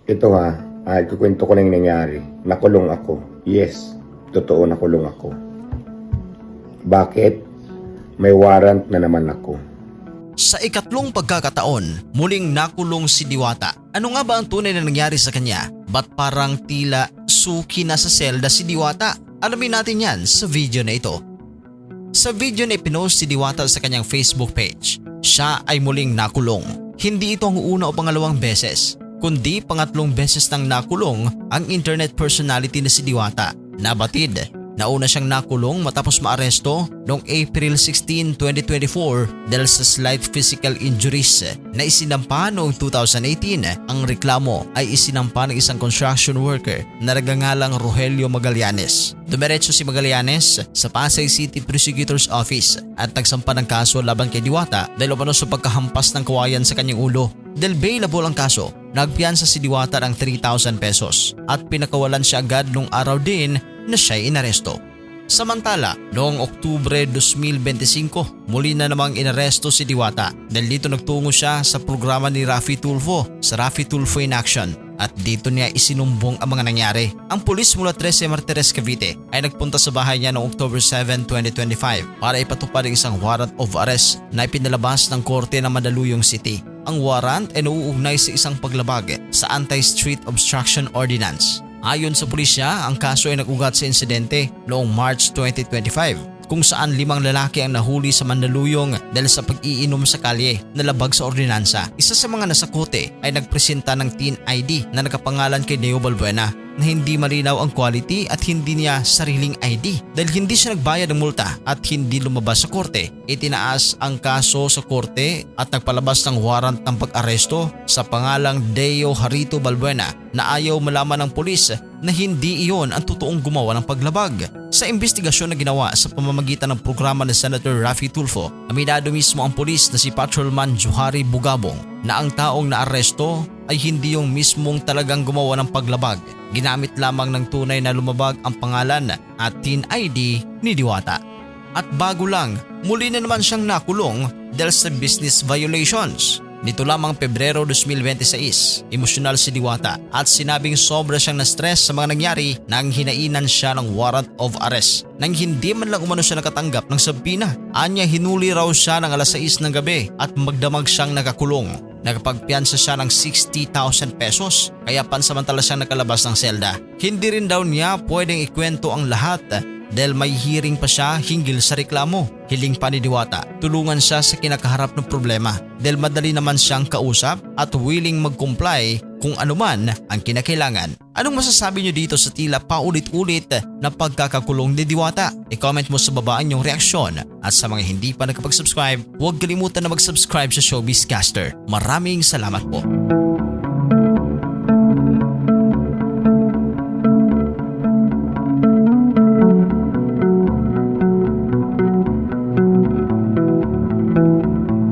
Ito ha, ikukwento ko na yung nangyari. Nakulong ako. Yes, totoo nakulong ako. Bakit? May warrant na naman ako. Sa ikatlong pagkakataon, muling nakulong si Diwata. Ano nga ba ang tunay na nangyari sa kanya? Ba't parang tila suki na sa selda si Diwata? Alamin natin yan sa video na ito. Sa video na ipinost si Diwata sa kanyang Facebook page, siya ay muling nakulong. Hindi ito ang una o pangalawang beses, kundi pangatlong beses nang nakulong ang internet personality na si Diwata. Nabatid, nauna siyang nakulong matapos maaresto noong April 16, 2024 dahil sa slight physical injuries na isinampa noong 2018. Ang reklamo ay isinampa ng isang construction worker na nagngangalang Rogelio Magallanes. Dumiretso si Magallanes sa Pasay City Prosecutor's Office at nagsampa ng kaso laban kay Diwata dahil umano sa pagkahampas ng kawayan sa kanyang ulo. Dahil bailable ang kaso, nagpiyansa si Diwata ng 3,000 pesos at pinakawalan siya agad nung araw din na siya'y inaresto. Samantala, noong Oktubre 2025, muli na namang inaresto si Diwata dahil dito nagtungo siya sa programa ni Raffy Tulfo sa Raffy Tulfo in Action at dito niya isinumbong ang mga nangyari. Ang pulis mula 13 Martires, Cavite ay nagpunta sa bahay niya noong October 7, 2025 para ipatupad ang isang warrant of arrest na ipinalabas ng korte ng Mandaluyong City. Ang warrant ay nauugnay sa isang paglabag sa Anti-Street Obstruction Ordinance. Ayon sa pulisya, ang kaso ay nag-ugat sa insidente noong March 2025 kung saan 5 lalaki ang nahuli sa Mandaluyong dahil sa pag-iinom sa kalye na labag sa ordinansa. Isa sa mga nasakote ay nagpresenta ng Teen ID na nakapangalan kay Neo Balbuena na hindi malinaw ang quality at hindi niya sariling ID. Dahil hindi siya nagbayad ng multa at hindi lumabas sa korte, itinaas ang kaso sa korte at nagpalabas ng warrant ng pag-aresto sa pangalang Deo Harito Balbuena na ayaw malaman ng pulis na hindi iyon ang totoong gumawa ng paglabag. Sa investigasyon na ginawa sa pamamagitan ng programa ni Senator Raffy Tulfo, aminado mismo ang pulis na si Patrolman Johari Bugabong na ang taong naaresto ay hindi yung mismong talagang gumawa ng paglabag. Ginamit lamang ng tunay na lumabag ang pangalan at Teen ID ni Diwata. At bago lang, muli na naman siyang nakulong dahil sa business violations. Nito lamang Pebrero 2026, emosyonal si Diwata at sinabing sobra siyang na-stress sa mga nangyari nang hinainan siya ng warrant of arrest nang hindi man lang umano siya nakatanggap ng sabina. Anya hinuli raw siya ng alas 6 ng gabi at magdamag siyang nakakulong. Nakapagpiyansa siya ng 60,000 pesos kaya pansamantala siyang nakalabas ng selda. Hindi rin daw niya pwedeng ikwento ang lahat dahil may hearing pa siya hinggil sa reklamo. Hiling pa ni Diwata, tulungan siya sa kinakaharap ng problema dahil madali naman siyang kausap at willing mag-comply kung anuman ang kinakailangan. Anong masasabi niyo dito sa tila paulit-ulit na pagkakakulong ni Diwata? I-comment mo sa baba ang inyong reaksyon at sa mga hindi pa nakapag-subscribe, huwag kalimutan na mag-subscribe sa Showbiz Caster. Maraming salamat po.